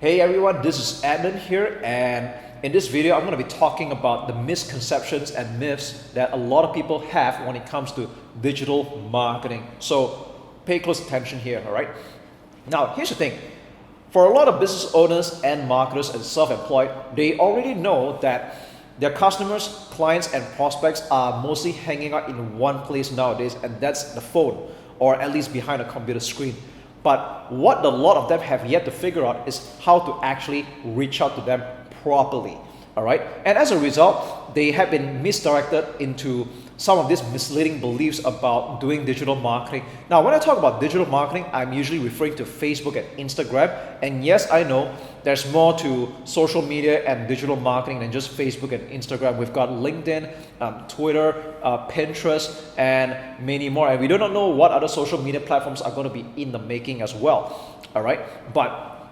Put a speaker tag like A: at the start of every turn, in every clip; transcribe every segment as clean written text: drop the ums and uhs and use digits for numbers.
A: Hey everyone, this is Edmund here, and in this video I'm going to be talking about the misconceptions and myths that a lot of people have when it comes to digital marketing. So pay close attention here, alright? Now here's the thing, for a lot of business owners and marketers and self-employed, they already know that their customers, clients and prospects are mostly hanging out in one place nowadays, and that's the phone, or at least behind a computer screen. But what a lot of them have yet to figure out is how to actually reach out to them properly, all right? And as a result, they have been misdirected into some of these misleading beliefs about doing digital marketing. Now, when I talk about digital marketing, I'm usually referring to Facebook and Instagram. And yes, I know there's more to social media and digital marketing than just Facebook and Instagram. We've got LinkedIn, Twitter, Pinterest, and many more. And we do not know what other social media platforms are going to be in the making as well, all right? But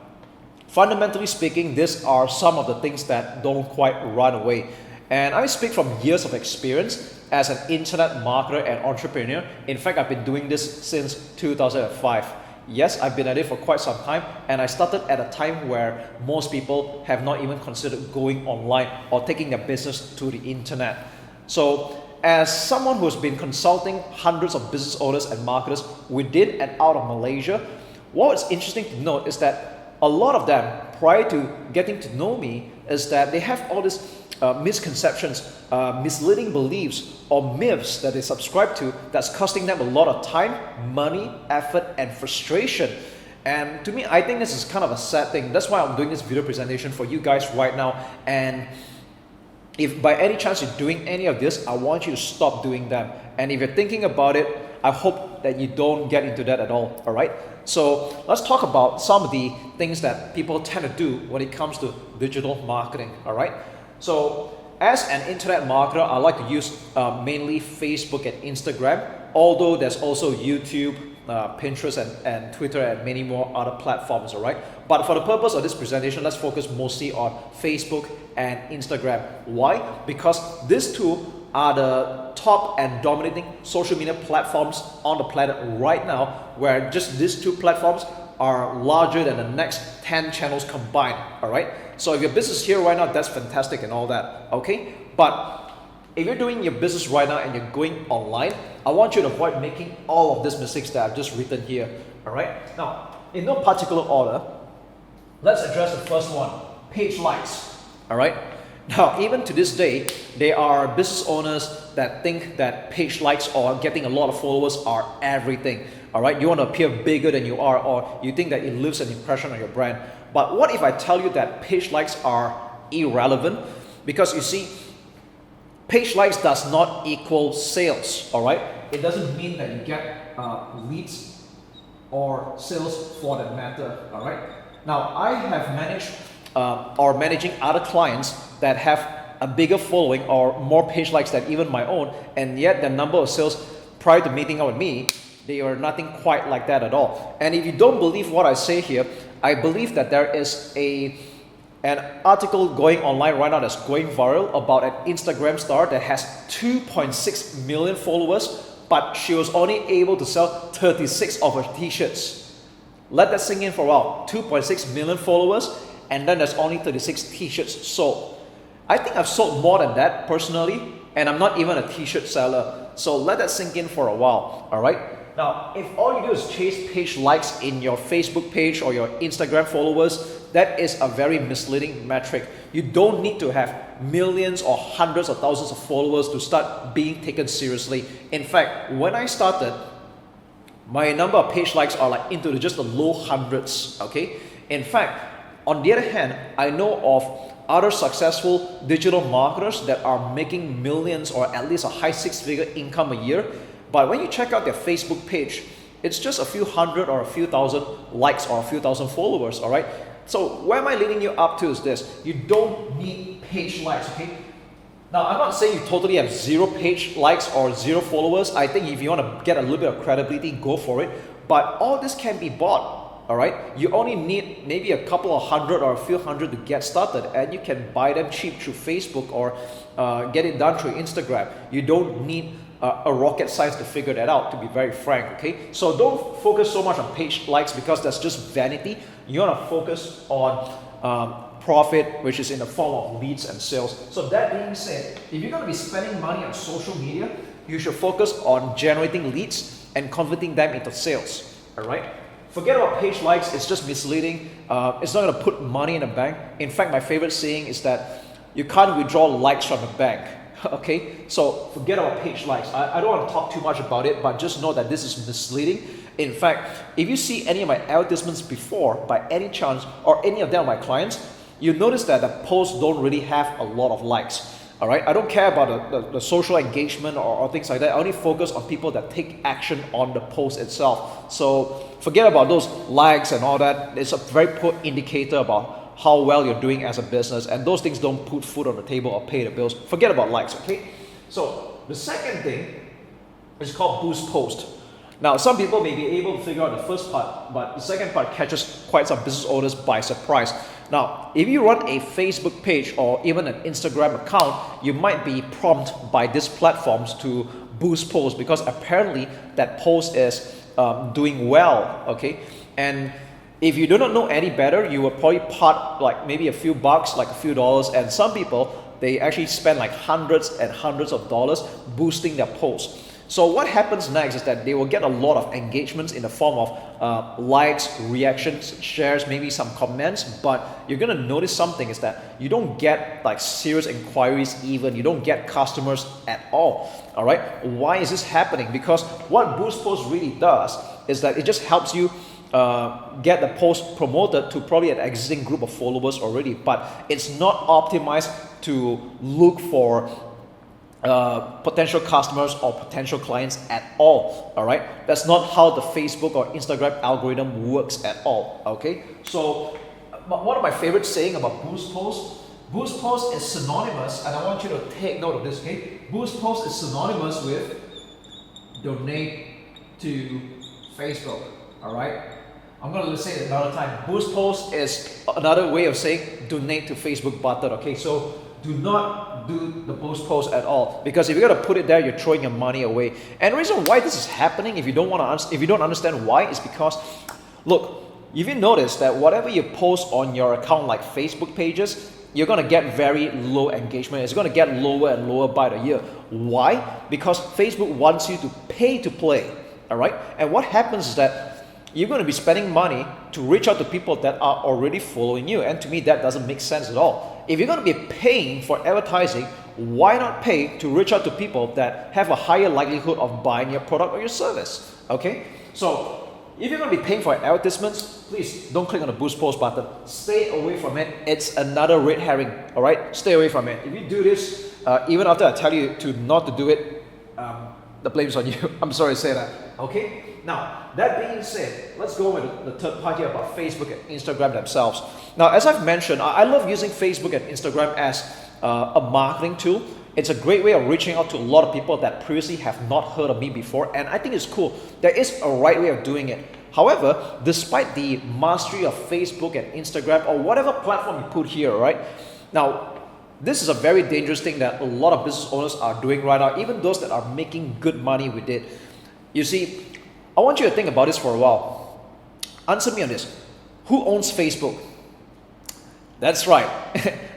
A: fundamentally speaking, these are some of the things that don't quite run away. And I speak from years of experience as an internet marketer and entrepreneur. In fact, I've been doing this since 2005. Yes, I've been at it for quite some time, and I started at a time where most people have not even considered going online or taking their business to the internet. So as someone who's been consulting hundreds of business owners and marketers within and out of Malaysia, what's interesting to note is that a lot of them, prior to getting to know me, is that they have all these misconceptions, misleading beliefs or myths that they subscribe to that's costing them a lot of time, money, effort, and frustration. And to me, I think this is kind of a sad thing. That's why I'm doing this video presentation for you guys right now. And if by any chance you're doing any of this, I want you to stop doing them. And if you're thinking about it, I hope that you don't get into that at all right? So let's talk about some of the things that people tend to do when it comes to digital marketing, all right? So as an internet marketer, I like to use mainly Facebook and Instagram, although there's also YouTube, Pinterest and Twitter and many more other platforms, all right? But for the purpose of this presentation, let's focus mostly on Facebook and Instagram. Why? Because these two are the top and dominating social media platforms on the planet right now, where just these two platforms are larger than the next 10 channels combined, all right? So if your business is here right now, that's fantastic and all that, okay? But if you're doing your business right now and you're going online, I want you to avoid making all of these mistakes that I've just written here, all right? Now, in no particular order, let's address the first one, page likes, all right? Now, even to this day, there are business owners that think that page likes or getting a lot of followers are everything, all right? You want to appear bigger than you are, or you think that it leaves an impression on your brand. But what if I tell you that page likes are irrelevant? Because you see, page likes does not equal sales, all right? It doesn't mean that you get leads or sales for that matter, all right? Now, I have managed or managing other clients that have a bigger following or more page likes than even my own, and yet the number of sales prior to meeting up with me, they are nothing quite like that at all. And if you don't believe what I say here, I believe that there is an article going online right now that's going viral about an Instagram star that has 2.6 million followers, but she was only able to sell 36 of her t-shirts. Let that sink in for a while. 2.6 million followers, and then there's only 36 t-shirts sold. I think I've sold more than that personally, and I'm not even a t-shirt seller. So let that sink in for a while, all right? Now, if all you do is chase page likes in your Facebook page or your Instagram followers, that is a very misleading metric. You don't need to have millions or hundreds of thousands of followers to start being taken seriously. In fact, when I started, my number of page likes are like into just the low hundreds, okay? In fact, on the other hand, I know of other successful digital marketers that are making millions or at least a high six-figure income a year. But when you check out their Facebook page, it's just a few hundred or a few thousand likes or a few thousand followers, all right? So where am I leading you up to is this. You don't need page likes, okay? Now, I'm not saying you totally have zero page likes or zero followers. I think if you want to get a little bit of credibility, go for it. But all this can be bought. All right, you only need maybe a couple of hundred or a few hundred to get started, and you can buy them cheap through Facebook or get it done through Instagram. You don't need a rocket science to figure that out, to be very frank, okay? So don't focus so much on page likes because that's just vanity. You want to focus on profit, which is in the form of leads and sales. So that being said, if you're going to be spending money on social media, you should focus on generating leads and converting them into sales, all right? Forget about page likes, it's just misleading. It's not going to put money in the bank. In fact, my favorite saying is that you can't withdraw likes from the bank. Okay, so forget about page likes. I don't want to talk too much about it, but just know that this is misleading. In fact, if you see any of my advertisements before, by any chance, or any of them of my clients, you notice that the posts don't really have a lot of likes. All right, I don't care about the social engagement or things like that. I only focus on people that take action on the post itself. So forget about those likes and all that. It's a very poor indicator about how well you're doing as a business, and those things don't put food on the table or pay the bills. Forget about likes, okay? So the second thing is called boost post. Now, some people may be able to figure out the first part, but the second part catches quite some business owners by surprise. Now, if you run a Facebook page or even an Instagram account, you might be prompted by these platforms to boost posts because apparently that post is doing well, okay? And if you do not know any better, you will probably part like maybe a few bucks, like a few dollars, and some people, they actually spend like hundreds and hundreds of dollars boosting their posts. So what happens next is that they will get a lot of engagements in the form of likes, reactions, shares, maybe some comments, but you're gonna notice something is that you don't get like serious inquiries even, you don't get customers at all, all right? Why is this happening? Because what boost post really does is that it just helps you get the post promoted to probably an existing group of followers already, but it's not optimized to look for potential customers or potential clients at all, all right? That's not how the Facebook or Instagram algorithm works at all, okay? So one of my favorite saying about boost post is synonymous, and I want you to take note of this, okay? Boost post is synonymous with donate to Facebook, all right? I'm going to say it another time. Boost post is another way of saying donate to Facebook button, okay? So do not do the boost post at all, because if you're going to put it there, you're throwing your money away. And the reason why this is happening, if you don't understand why, is because, look, if you notice that whatever you post on your account, like Facebook pages, you're going to get very low engagement. It's going to get lower and lower by the year. Why? Because Facebook wants you to pay to play, all right? And what happens is that you're going to be spending money to reach out to people that are already following you. And to me, that doesn't make sense at all. If you're going to be paying for advertising, why not pay to reach out to people that have a higher likelihood of buying your product or your service? Okay? So if you're going to be paying for advertisements, please don't click on the boost post button. Stay away from it. It's another red herring. All right? Stay away from it. If you do this, even after I tell you to not to do it, the blame's on you. I'm sorry to say that. Okay? Now, that being said, let's go with the third part here about Facebook and Instagram themselves. Now, as I've mentioned, I love using Facebook and Instagram as a marketing tool. It's a great way of reaching out to a lot of people that previously have not heard of me before, and I think it's cool. There is a right way of doing it. However, despite the mastery of Facebook and Instagram or whatever platform you put here, right? Now, this is a very dangerous thing that a lot of business owners are doing right now, even those that are making good money with it. You see, I want you to think about this for a while. Answer me on this. Who owns Facebook? That's right.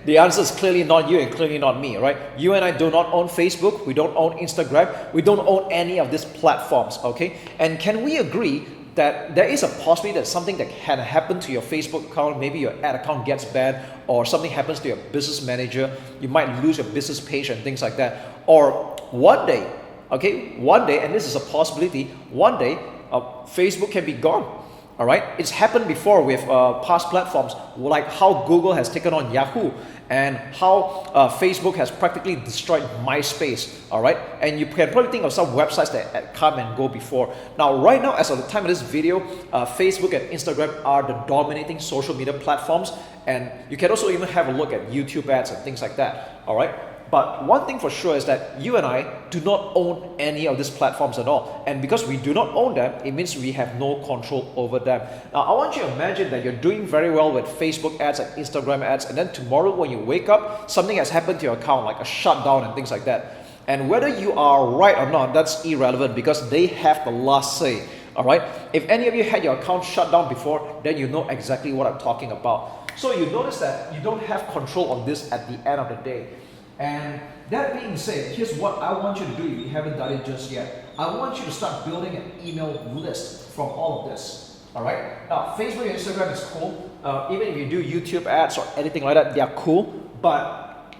A: The answer is clearly not you and clearly not me, right? You and I do not own Facebook. We don't own Instagram. We don't own any of these platforms, okay? And can we agree that there is a possibility that something that can happen to your Facebook account, maybe your ad account gets banned, or something happens to your business manager, you might lose your business page and things like that. Or one day, okay, one day, and this is a possibility, one day Facebook can be gone. All right, it's happened before with past platforms, like how Google has taken on Yahoo, and how Facebook has practically destroyed MySpace. All right, and you can probably think of some websites that come and go before. Now, right now, as of the time of this video, Facebook and Instagram are the dominating social media platforms, and you can also even have a look at YouTube ads and things like that. All right. But one thing for sure is that you and I do not own any of these platforms at all. And because we do not own them, it means we have no control over them. Now, I want you to imagine that you're doing very well with Facebook ads and Instagram ads, and then tomorrow when you wake up, something has happened to your account, like a shutdown and things like that. And whether you are right or not, that's irrelevant because they have the last say. All right. If any of you had your account shut down before, then you know exactly what I'm talking about. So you notice that you don't have control on this at the end of the day. And that being said, here's what I want you to do if you haven't done it just yet. I want you to start building an email list from all of this. All right. Now, Facebook and Instagram is cool. Even if you do YouTube ads or anything like that, they are cool. But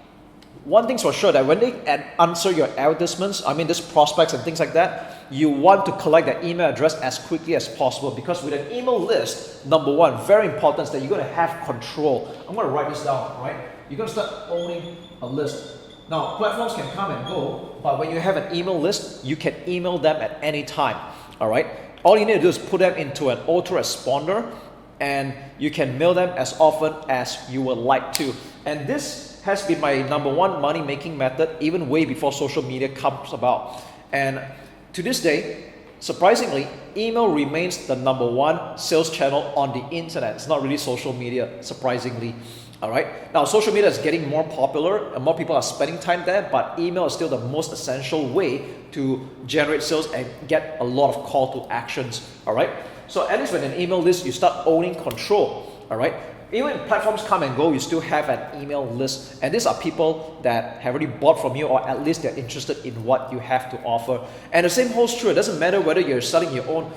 A: one thing's for sure that when they answer your advertisements, I mean, these prospects and things like that, you want to collect that email address as quickly as possible because with an email list, number one, very important is that you're going to have control. I'm going to write this down, right? You're going to start owning a list. Now, platforms can come and go, but when you have an email list, you can email them at any time, all right? All you need to do is put them into an autoresponder and you can mail them as often as you would like to. And this has been my number one money-making method even way before social media comes about. And to this day, surprisingly, email remains the number one sales channel on the internet. It's not really social media, surprisingly. All right. Now, social media is getting more popular and more people are spending time there, but email is still the most essential way to generate sales and get a lot of call to actions. All right. So at least with an email list, you start owning control. All right. Even if platforms come and go, you still have an email list. And these are people that have already bought from you, or at least they're interested in what you have to offer. And the same holds true. It doesn't matter whether you're selling your own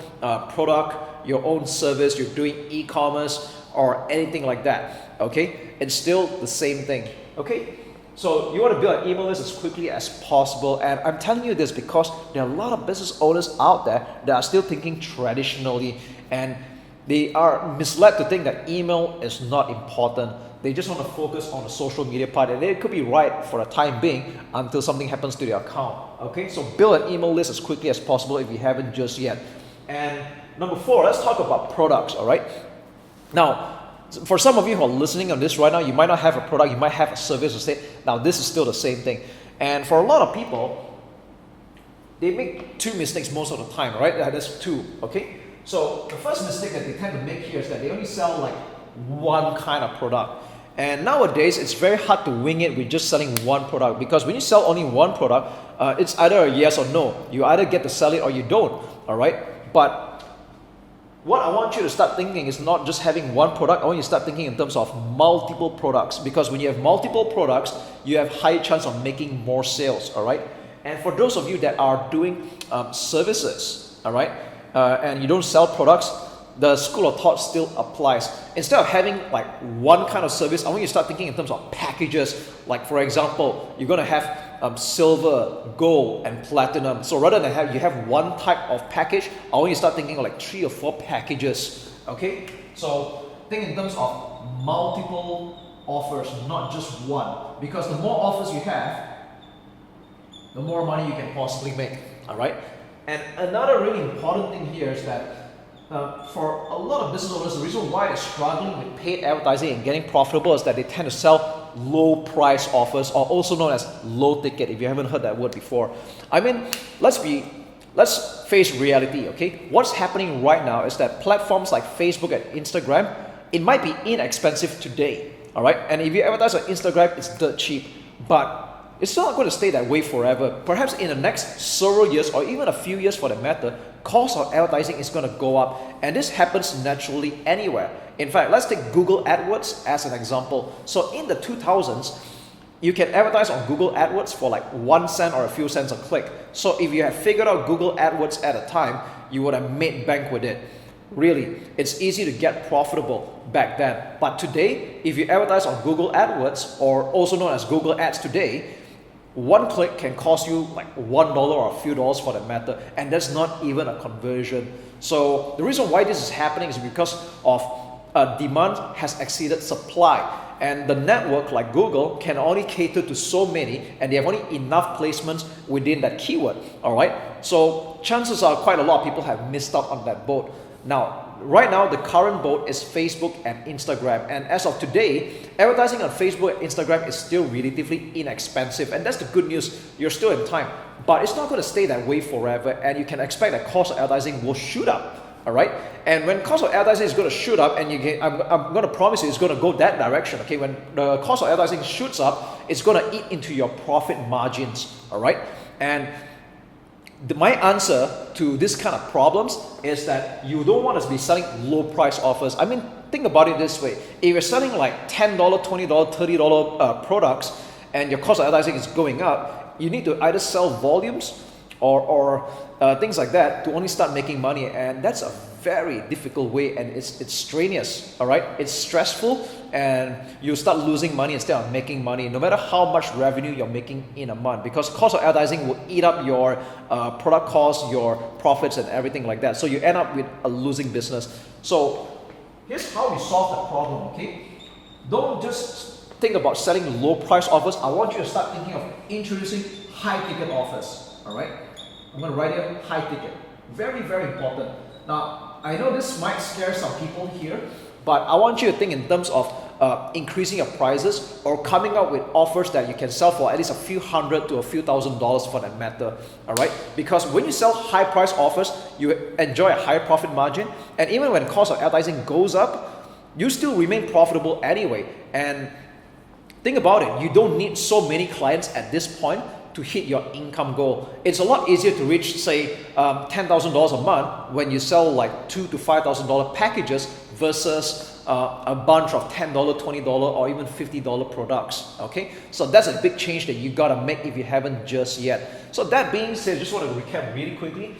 A: product, your own service, you're doing e-commerce or anything like that. Okay, it's still the same thing. Okay, so you want to build an email list as quickly as possible. And I'm telling you this because there are a lot of business owners out there that are still thinking traditionally, and they are misled to think that email is not important. They just want to focus on the social media part, and they could be right for the time being until something happens to their account. Okay, so build an email list as quickly as possible if you haven't just yet. And number 4, let's talk about products. All right, now, for some of you who are listening on this right now, you might not have a product, you might have a service to say. Now, this is still the same thing. And for a lot of people, they make 2 mistakes most of the time, right? There's 2, okay? So the first mistake that they tend to make here is that they only sell like one kind of product. And nowadays, it's very hard to wing it with just selling one product, because when you sell only one product, it's either a yes or no. You either get to sell it or you don't, all right? But what I want you to start thinking is not just having one product. I want you to start thinking in terms of multiple products, because when you have multiple products, you have high chance of making more sales, all right? And for those of you that are doing services, all right, and you don't sell products, the school of thought still applies. Instead of having like one kind of service, I want you to start thinking in terms of packages. Like for example, you're going to have silver, gold, and platinum. So rather than you have one type of package, I want you to start thinking of like 3 or 4 packages. Okay, so think in terms of multiple offers, not just one. Because the more offers you have, the more money you can possibly make. All right. And another really important thing here is that for a lot of business owners, the reason why they're struggling with paid advertising and getting profitable is that they tend to sell low price offers, or also known as low ticket, if you haven't heard that word before. I mean, let's face reality, okay? What's happening right now is that platforms like Facebook and Instagram, it might be inexpensive today, all right? And if you advertise on Instagram, it's dirt cheap, but it's not going to stay that way forever. Perhaps in the next several years, or even a few years for that matter, cost of advertising is going to go up, and this happens naturally anywhere. In fact, let's take Google AdWords as an example. So in the 2000s, you can advertise on Google AdWords for like 1 cent or a few cents a click. So if you have figured out Google AdWords at a time, you would have made bank with it. Really, it's easy to get profitable back then. But today, if you advertise on Google AdWords, or also known as Google Ads today, 1 click can cost you like $1 or a few dollars for that matter, and that's not even a conversion. So the reason why this is happening is because of demand has exceeded supply, and the network like Google can only cater to so many, and they have only enough placements within that keyword. All right, so chances are quite a lot of people have missed out on that boat. Now, right now, the current boat is Facebook and Instagram. And as of today, advertising on Facebook and Instagram is still relatively inexpensive. And that's the good news. You're still in time. But it's not going to stay that way forever. And you can expect that cost of advertising will shoot up. All right? And when cost of advertising is going to shoot up, and I'm going to promise you it's going to go that direction. Okay? When the cost of advertising shoots up, it's going to eat into your profit margins. All right? And my answer to this kind of problems is that you don't want to be selling low price offers. I mean, think about it this way. If you're selling like $10, $20, $30 products and your cost of advertising is going up, you need to either sell volumes or things like that to only start making money. And that's a very difficult way, and it's strenuous, all right? It's stressful, and you start losing money instead of making money, no matter how much revenue you're making in a month, because cost of advertising will eat up your product costs, your profits, and everything like that. So you end up with a losing business. So here's how we solve the problem, okay? Don't just think about selling low price offers. I want you to start thinking of introducing high ticket offers, all right? I'm going to write here high ticket. Very, very important. Now, I know this might scare some people here, but I want you to think in terms of increasing your prices or coming up with offers that you can sell for at least a few hundred to a few $1,000s for that matter, all right? Because when you sell high price offers, you enjoy a higher profit margin, and even when cost of advertising goes up, you still remain profitable anyway. And think about it, you don't need so many clients at this point to hit your income goal. It's a lot easier to reach, say, $10,000 a month when you sell like $2,000 to $5,000 packages versus a bunch of $10, $20, or even $50 products, okay? So that's a big change that you gotta make if you haven't just yet. So that being said, just want to recap really quickly.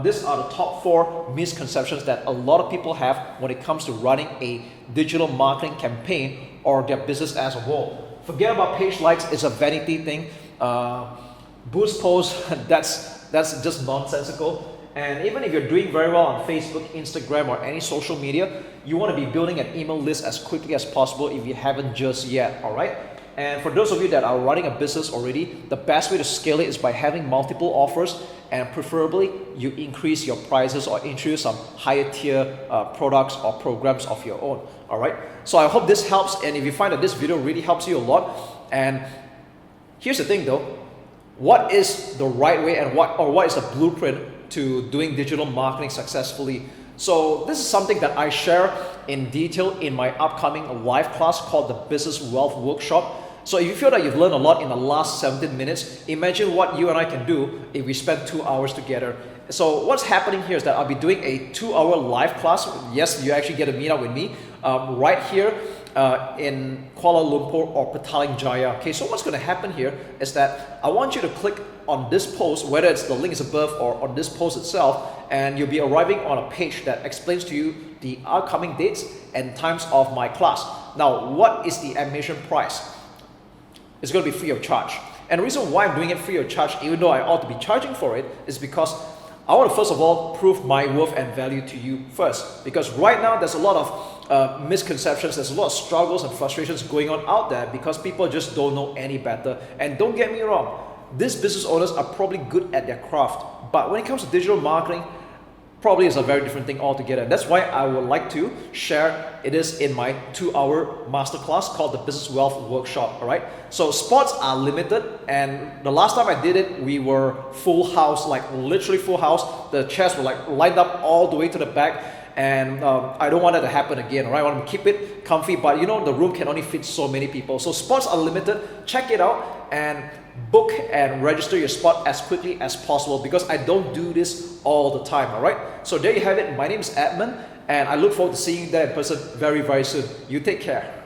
A: These are the top 4 misconceptions that a lot of people have when it comes to running a digital marketing campaign or their business as a whole. Forget about page likes, it's a vanity thing. Boost posts, that's just nonsensical. And even if you're doing very well on Facebook, Instagram, or any social media, you want to be building an email list as quickly as possible if you haven't just yet, all right? And for those of you that are running a business already, the best way to scale it is by having multiple offers, and preferably you increase your prices or introduce some higher tier products or programs of your own, all right? So I hope this helps, and if you find that this video really helps you a lot, and here's the thing though, what is the right way and what is the blueprint to doing digital marketing successfully? So this is something that I share in detail in my upcoming live class called the Business Wealth Workshop. So if you feel that you've learned a lot in the last 17 minutes, imagine what you and I can do if we spend 2 hours together. So what's happening here is that I'll be doing a 2-hour live class. Yes, you actually get to meet up with me right here in Kuala Lumpur or Petaling Jaya. Okay, so what's going to happen here is that I want you to click on this post, whether it's the link is above or on this post itself, and you'll be arriving on a page that explains to you the upcoming dates and times of my class. Now, what is the admission price? It's going to be free of charge. And the reason why I'm doing it free of charge, even though I ought to be charging for it, is because I want to first of all prove my worth and value to you first. Because right now there's a lot of misconceptions, there's a lot of struggles and frustrations going on out there because people just don't know any better. And don't get me wrong, these business owners are probably good at their craft, but when it comes to digital marketing, probably is a very different thing altogether. That's why I would like to share it is in my 2-hour masterclass called the Business Wealth Workshop, all right? So spots are limited, and the last time I did it, we were full house, like literally full house. The chairs were like lined up all the way to the back, and I don't want that to happen again, all right? I want to keep it comfy, but you know, the room can only fit so many people. So spots are limited. Check it out and book and register your spot as quickly as possible because I don't do this all the time, all right? So there you have it. My name is Edmund, and I look forward to seeing you there in person very, very soon. You take care.